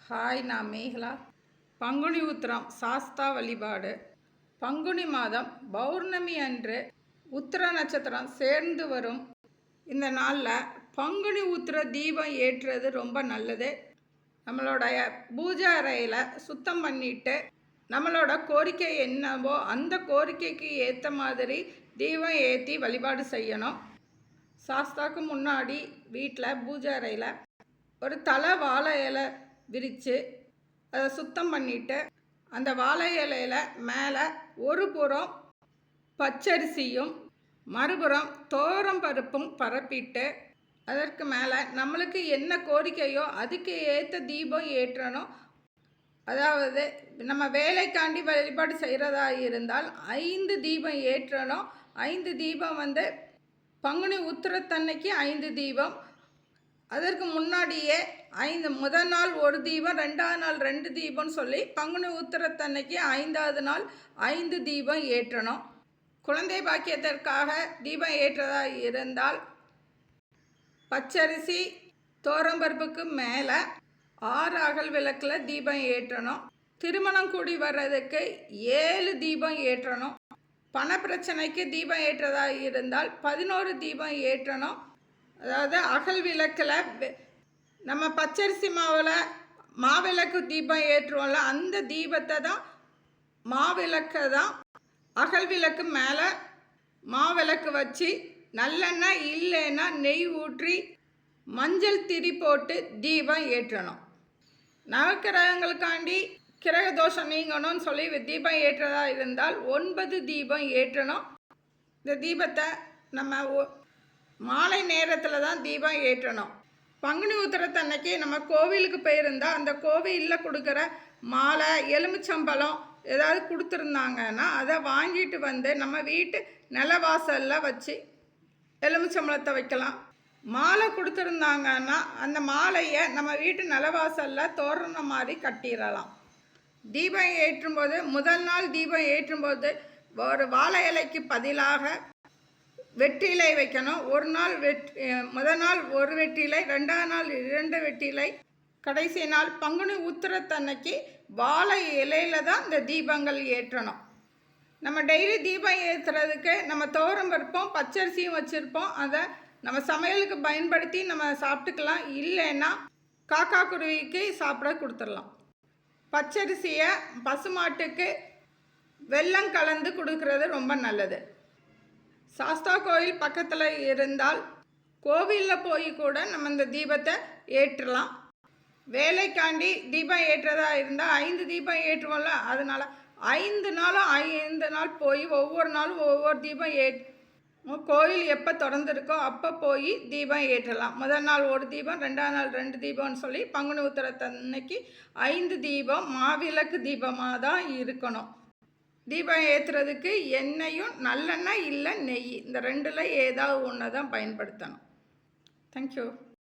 Hi, நான் மேகலா. பங்குனி உத்திரம் சாஸ்தா வழிபாடு. பங்குனி மாதம் பௌர்ணமி அன்று உத்திர நட்சத்திரம் சேர்ந்து வரும் இந்த நாளில் பங்குனி உத்திர தீபம் ஏற்றுறது ரொம்ப நல்லது. நம்மளுடைய பூஜை அறையில் சுத்தம் பண்ணிட்டு நம்மளோட கோரிக்கை என்னவோ அந்த கோரிக்கைக்கு ஏற்ற மாதிரி தீபம் ஏற்றி வழிபாடு செய்யணும். சாஸ்தாவுக்கு முன்னாடி வீட்டில் பூஜை அறையில் ஒரு தலை வாழை இலை விரித்து அதை சுத்தம் பண்ணிவிட்டு அந்த வாழை இலையில் மேலே ஒரு புறம் பச்சரிசியும் மறுபுறம் தோரம் பருப்பும் பரப்பிட்டு அதற்கு மேலே நம்மளுக்கு என்ன கோரிக்கையோ அதுக்கு ஏற்ற தீபம் ஏற்றணும். அதாவது நம்ம வேலைக்காண்டி வழிபாடு செய்கிறதா இருந்தால் 5 தீபம் ஏற்றணும். 5 தீபம் பங்குனி உத்திரத்தன்னைக்கு 5 தீபம். அதற்கு முன்னாடியே முதல் நாள் ஒரு தீபம், 2ஆவது நாள் 2 தீபம்னு சொல்லி பங்குனி உத்திரத்தன்னைக்கு 5ஆவது நாள் 5 தீபம் ஏற்றணும். குழந்தை பாக்கியத்திற்காக தீபம் ஏற்றதா இருந்தால் பச்சரிசி தோரம்பருப்புக்கு மேலே 6 அகல் விளக்கில் தீபம் ஏற்றணும். திருமணம் கூடி வர்றதுக்கு 7 தீபம் ஏற்றணும். பண பிரச்சனைக்கு தீபம் ஏற்றதா இருந்தால் 11 தீபம் ஏற்றணும். அதாவது அகல் விளக்கில் நம்ம பச்சரிசி மாவில் மாவிளக்கு தீபம் ஏற்றுவோம்ல, அந்த தீபத்தை தான் மாவிளக்கை தான் அகல் விளக்கு மேலே மாவிளக்கு வச்சு நல்லெண்ணெய் இல்லைன்னா நெய் ஊற்றி மஞ்சள் திரி போட்டு தீபம் ஏற்றணும். நவக்கிரகங்களுக்காண்டி கிரக தோஷம் நீங்கணும்னு சொல்லி தீபம் ஏற்றதா இருந்தால் 9 தீபம் ஏற்றணும். இந்த தீபத்தை நம்ம மாலை நேரத்தில் தான் தீபம் ஏற்றணும். பங்குனி உத்திரத்தன்னைக்கு நம்ம கோவிலுக்கு போயிருந்தால் அந்த கோவிலில் கொடுக்குற மாலை எலுமிச்சம்பழம் ஏதாவது கொடுத்துருந்தாங்கன்னா அதை வாங்கிட்டு நம்ம வீட்டு நிலவாசலில் வச்சு எலுமிச்சம்பழத்தை வைக்கலாம். மாலை கொடுத்துருந்தாங்கன்னா அந்த மாலையை நம்ம வீட்டு நிலவாசலில் தோரணம் மாதிரி கட்டிடலாம். தீபம் ஏற்றும்போது முதல் நாள் தீபம் ஏற்றும்போது ஒரு வாழை இலைக்கு பதிலாக வெற்றிலை வைக்கணும். ஒரு நாள் முதல் நாள் ஒரு வெற்றிலை, 2ஆவது நாள் 2 வெற்றிலை, கடைசி நாள் பங்குனி உத்திரத்தன்னைக்கு வாழை இலையில தான் இந்த தீபங்கள் ஏற்றணும். நம்ம டெய்லி தீபம் ஏற்றுறதுக்கு நம்ம தோரம் பருப்போம் பச்சரிசியும் வச்சுருப்போம். அதை நம்ம சமையலுக்கு பயன்படுத்தி நம்ம சாப்பிட்டுக்கலாம். இல்லைன்னா காக்கா குருவிக்கு சாப்பிட கொடுத்துடலாம். பச்சரிசியை பசுமாட்டுக்கு வெல்லம் கலந்து கொடுக்கறது ரொம்ப நல்லது. சாஸ்தா கோயில் பக்கத்தில் இருந்தால் கோவிலில் போய் கூட நம்ம இந்த தீபத்தை ஏற்றலாம். வேலைக்காண்டி தீபம் ஏற்றதா இருந்தால் 5 தீபம் ஏற்றுவோம்ல, அதனால் 5 நாள் போய் ஒவ்வொரு நாளும் ஒவ்வொரு தீபம் கோயில் எப்போ திறந்துருக்கோ அப்போ போய் தீபம் ஏற்றலாம். முதல் நாள் ஒரு தீபம், 2ஆவது நாள் 2 தீபம்னு சொல்லி பங்குனி உத்திரத்தன்னைக்கு 5 தீபம் மாவிளக்கு தீபமாக தான் இருக்கணும். தீபம் ஏற்றுறதுக்கு எண்ணெயும் நல்லெண்ணெய் இல்லை நெய், இந்த 2ல் ஏதாவது ஒன்று தான் பயன்படுத்தணும். தேங்க்யூ.